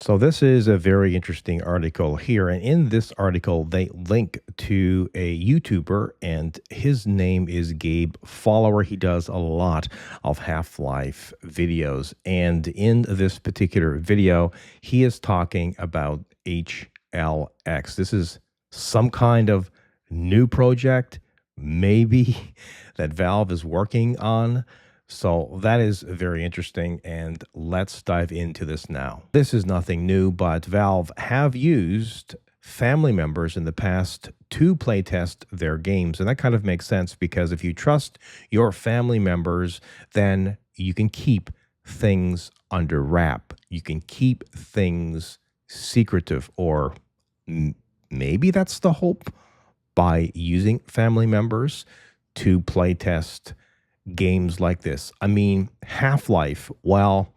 So this is a very interesting article here, and in this article, they link to a YouTuber, and his name is Gabe Follower. He does a lot of Half-Life videos, and in this particular video, he is talking about HLX. This is some kind of new project, maybe, that Valve is working on. So that is very interesting, and let's dive into this now. This is nothing new, but Valve have used family members in the past to playtest their games, and that kind of makes sense because if you trust your family members, then you can keep things under wrap. You can keep things secretive, or maybe that's the hope, by using family members to playtest games like this. I mean, Half-Life, well,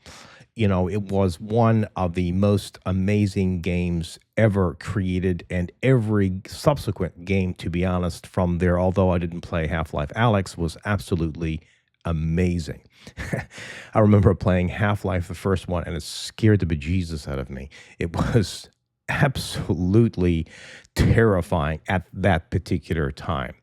it was one of the most amazing games ever created, and every subsequent game, to be honest, from there, although I didn't play Half-Life Alyx, was absolutely amazing. I remember playing Half-Life, the first one, and it scared the bejesus out of me. It was absolutely terrifying at that particular time.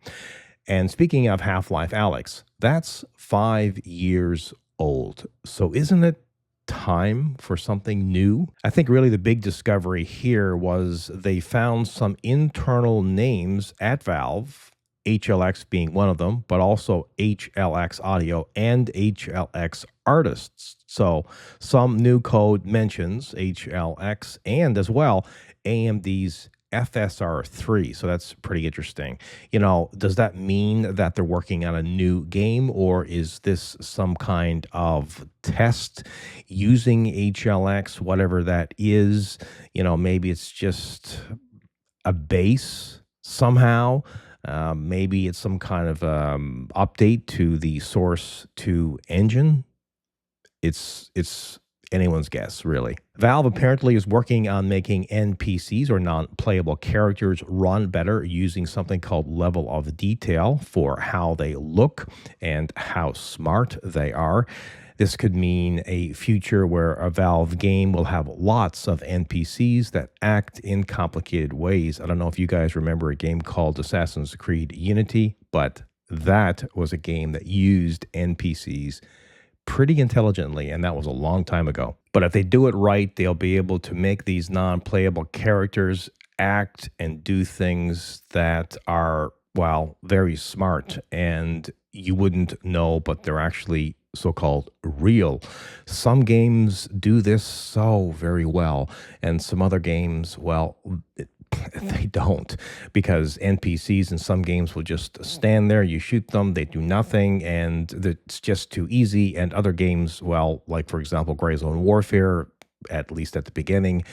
And speaking of Half-Life Alyx, that's 5 years old. So isn't it time for something new? I think really the big discovery here was they found some internal names at Valve, HLX being one of them, but also HLX Audio and HLX Artists. So some new code mentions HLX and as well AMD's FSR3. So that's pretty interesting. Does that mean that they're working on a new game, or is this some kind of test using HLX, whatever that is? Maybe it's just a base somehow. Maybe it's some kind of update to the Source 2 engine. It's anyone's guess, really. Valve apparently is working on making NPCs, or non-playable characters, run better using something called level of detail for how they look and how smart they are. This could mean a future where a Valve game will have lots of NPCs that act in complicated ways. I don't know if you guys remember a game called Assassin's Creed Unity, but that was a game that used NPCs pretty intelligently, and that was a long time ago. But if they do it right, they'll be able to make these non-playable characters act and do things that are, well, very smart, and you wouldn't know, but they're actually so-called real. Some games do this so very well, and some other games, well, they don't, because NPCs in some games will just stand there, you shoot them, they do nothing, and it's just too easy. And other games, well, like for example, Gray Zone Warfare, at least at the beginning,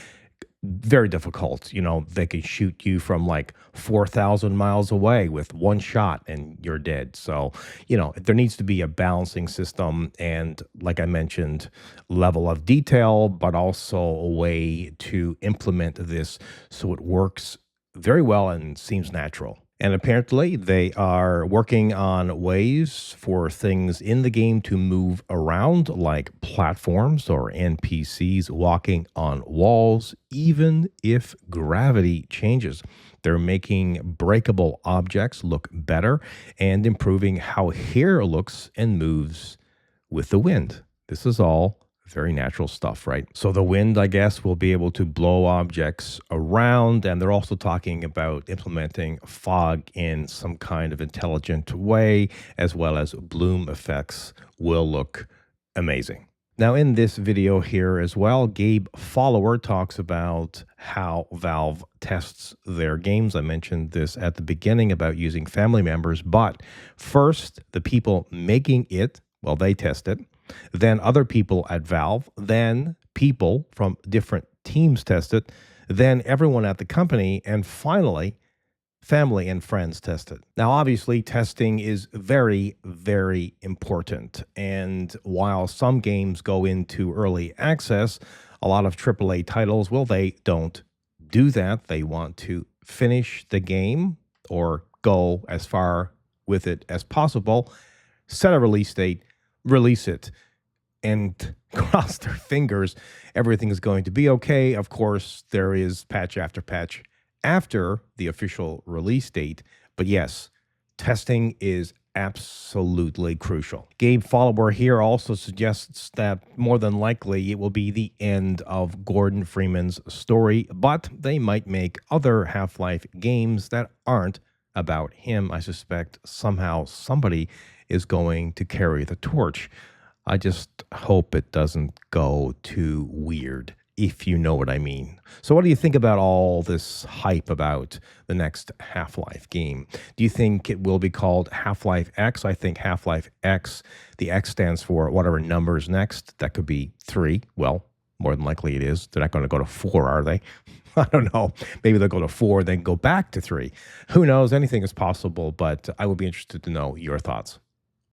very difficult. They can shoot you from like 4,000 miles away with one shot and you're dead. So, there needs to be a balancing system and, like I mentioned, level of detail, but also a way to implement this so it works very well and seems natural. And apparently they are working on ways for things in the game to move around, like platforms or NPCs walking on walls, even if gravity changes. They're making breakable objects look better and improving how hair looks and moves with the wind. This is all very natural stuff, right? So the wind, I guess, will be able to blow objects around, and they're also talking about implementing fog in some kind of intelligent way, as well as bloom effects will look amazing. Now, in this video here as well, Gabe Follower talks about how Valve tests their games. I mentioned this at the beginning about using family members, but first, the people making it, well, they test it. Then other people at Valve, then people from different teams test it, then everyone at the company, and finally, family and friends test it. Now, obviously, testing is very, very important. And while some games go into early access, a lot of AAA titles, well, they don't do that. They want to finish the game or go as far with it as possible, set a release date, release it, and cross their fingers everything is going to be okay. Of course, there is patch after patch after the official release date. But yes, testing is absolutely crucial. Gabe Follower here also suggests that more than likely it will be the end of Gordon Freeman's story, but they might make other Half-Life games that aren't about him. I suspect somehow somebody is going to carry the torch. I just hope it doesn't go too weird, if you know what I mean. So, what do you think about all this hype about the next Half-Life game? Do you think it will be called Half-Life X? I think Half-Life X, the X stands for whatever number is next. That could be 3. Well, more than likely it is. They're not going to go to 4, are they? I don't know. Maybe they'll go to 4, then go back to 3. Who knows? Anything is possible, but I would be interested to know your thoughts.